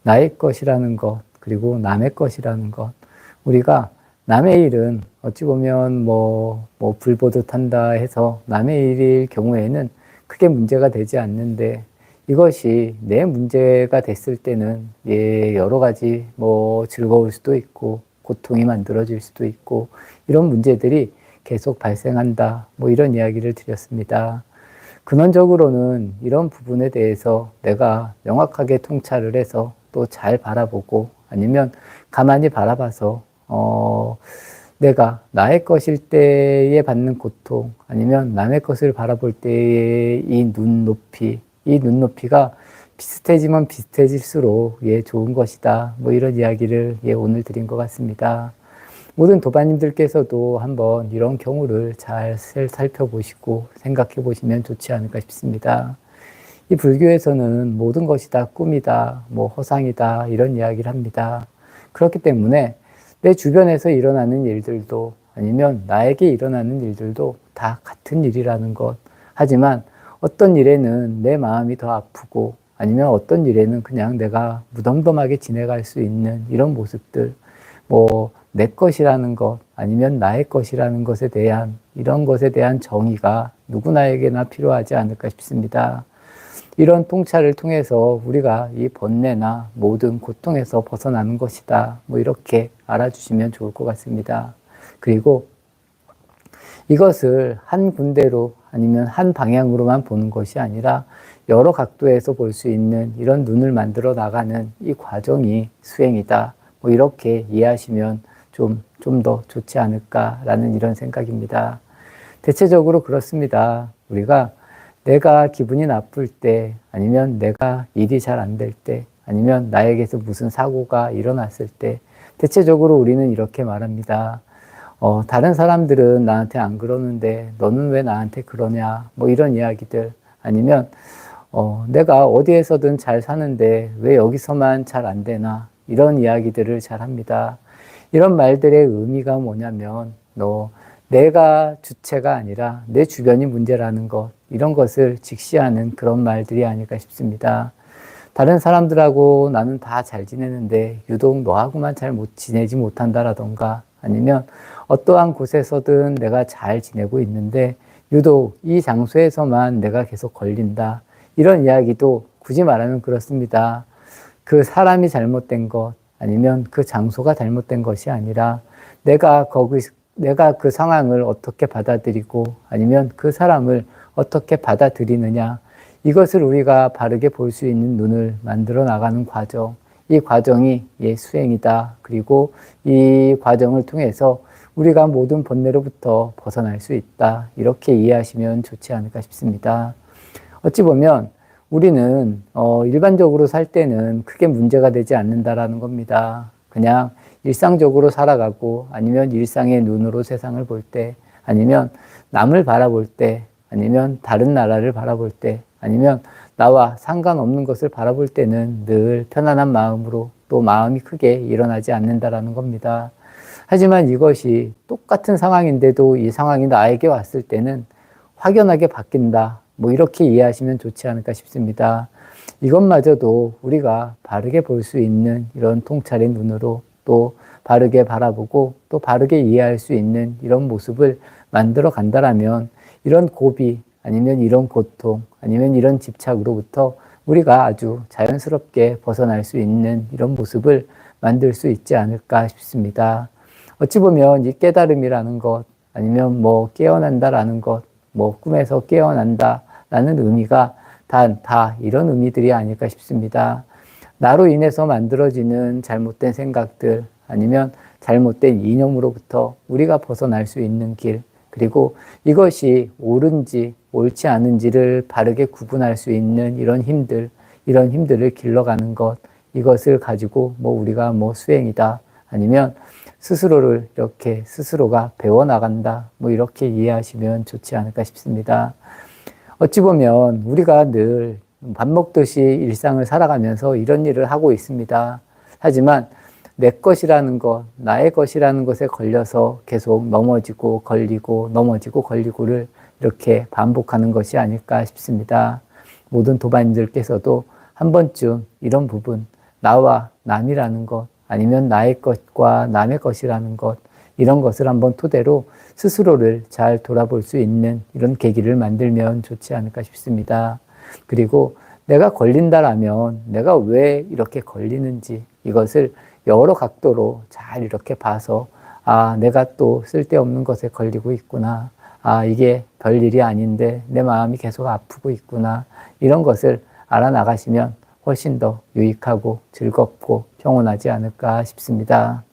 나의 것이라는 것, 그리고 남의 것이라는 것. 우리가 남의 일은 어찌 보면 불보듯 한다 해서 남의 일일 경우에는 크게 문제가 되지 않는데, 이것이 내 문제가 됐을 때는 여러 가지 즐거울 수도 있고 고통이 만들어질 수도 있고 이런 문제들이 계속 발생한다. 이런 이야기를 드렸습니다. 근원적으로는 이런 부분에 대해서 내가 명확하게 통찰을 해서 또 잘 바라보고 아니면 가만히 바라봐서 내가 나의 것일 때에 받는 고통 아니면 남의 것을 바라볼 때의 이 눈높이가 비슷해지면 비슷해질수록 좋은 것이다. 이런 이야기를 오늘 드린 것 같습니다. 모든 도반님들께서도 한번 이런 경우를 잘 살펴보시고 생각해 보시면 좋지 않을까 싶습니다. 이 불교에서는 모든 것이 다 꿈이다, 허상이다, 이런 이야기를 합니다. 그렇기 때문에 내 주변에서 일어나는 일들도 아니면 나에게 일어나는 일들도 다 같은 일이라는 것. 하지만 어떤 일에는 내 마음이 더 아프고 아니면 어떤 일에는 그냥 내가 무덤덤하게 지내갈 수 있는 이런 모습들, 내 것이라는 것 아니면 나의 것이라는 것에 대한 이런 것에 대한 정의가 누구나에게나 필요하지 않을까 싶습니다. 이런 통찰을 통해서 우리가 이 번뇌나 모든 고통에서 벗어나는 것이다. 이렇게 알아주시면 좋을 것 같습니다. 그리고 이것을 한 군데로 아니면 한 방향으로만 보는 것이 아니라 여러 각도에서 볼 수 있는 이런 눈을 만들어 나가는 이 과정이 수행이다. 이렇게 이해하시면 좀 더 좋지 않을까라는 이런 생각입니다. 대체적으로 그렇습니다. 우리가 내가 기분이 나쁠 때 아니면 내가 일이 잘 안 될 때 아니면 나에게서 무슨 사고가 일어났을 때 대체적으로 우리는 이렇게 말합니다. 다른 사람들은 나한테 안 그러는데 너는 왜 나한테 그러냐 이런 이야기들 아니면 내가 어디에서든 잘 사는데 왜 여기서만 잘 안 되나 이런 이야기들을 잘 합니다. 이런 말들의 의미가 뭐냐면 내가 주체가 아니라 내 주변이 문제라는 것 이런 것을 직시하는 그런 말들이 아닐까 싶습니다. 다른 사람들하고 나는 다 잘 지내는데 유독 너하고만 잘 지내지 못한다라던가 아니면 어떠한 곳에서든 내가 잘 지내고 있는데 유독 이 장소에서만 내가 계속 걸린다. 이런 이야기도 굳이 말하면 그렇습니다. 그 사람이 잘못된 것 아니면 그 장소가 잘못된 것이 아니라 내가 그 상황을 어떻게 받아들이고 아니면 그 사람을 어떻게 받아들이느냐 이것을 우리가 바르게 볼 수 있는 눈을 만들어 나가는 과정 이 과정이 수행이다. 그리고 이 과정을 통해서 우리가 모든 번뇌로부터 벗어날 수 있다. 이렇게 이해하시면 좋지 않을까 싶습니다. 어찌 보면 우리는 일반적으로 살 때는 크게 문제가 되지 않는다라는 겁니다. 그냥 일상적으로 살아가고 아니면 일상의 눈으로 세상을 볼 때 아니면 남을 바라볼 때 아니면 다른 나라를 바라볼 때 아니면 나와 상관없는 것을 바라볼 때는 늘 편안한 마음으로 또 마음이 크게 일어나지 않는다라는 겁니다. 하지만 이것이 똑같은 상황인데도 이 상황이 나에게 왔을 때는 확연하게 바뀐다. 이렇게 이해하시면 좋지 않을까 싶습니다. 이것마저도 우리가 바르게 볼 수 있는 이런 통찰의 눈으로 또 바르게 바라보고 또 바르게 이해할 수 있는 이런 모습을 만들어 간다라면 이런 고비 아니면 이런 고통 아니면 이런 집착으로부터 우리가 아주 자연스럽게 벗어날 수 있는 이런 모습을 만들 수 있지 않을까 싶습니다. 어찌 보면 이 깨달음이라는 것 아니면 깨어난다라는 것 꿈에서 깨어난다라는 의미가 다 이런 의미들이 아닐까 싶습니다. 나로 인해서 만들어지는 잘못된 생각들 아니면 잘못된 이념으로부터 우리가 벗어날 수 있는 길 그리고 이것이 옳은지 옳지 않은지를 바르게 구분할 수 있는 이런 힘들을 길러가는 것 이것을 가지고 우리가 수행이다 아니면 스스로를 이렇게 스스로가 배워나간다 이렇게 이해하시면 좋지 않을까 싶습니다. 어찌 보면 우리가 늘 밥 먹듯이 일상을 살아가면서 이런 일을 하고 있습니다. 하지만 내 것이라는 것, 나의 것이라는 것에 걸려서 계속 넘어지고 걸리고 넘어지고 걸리고를 이렇게 반복하는 것이 아닐까 싶습니다. 모든 도반님들께서도 한 번쯤 이런 부분, 나와 남이라는 것, 아니면 나의 것과 남의 것이라는 것, 이런 것을 한번 토대로 스스로를 잘 돌아볼 수 있는 이런 계기를 만들면 좋지 않을까 싶습니다. 그리고 내가 걸린다라면 내가 왜 이렇게 걸리는지 이것을 여러 각도로 잘 이렇게 봐서 아, 내가 또 쓸데없는 것에 걸리고 있구나. 아, 이게 별일이 아닌데 내 마음이 계속 아프고 있구나. 이런 것을 알아나가시면 훨씬 더 유익하고 즐겁고 평온하지 않을까 싶습니다.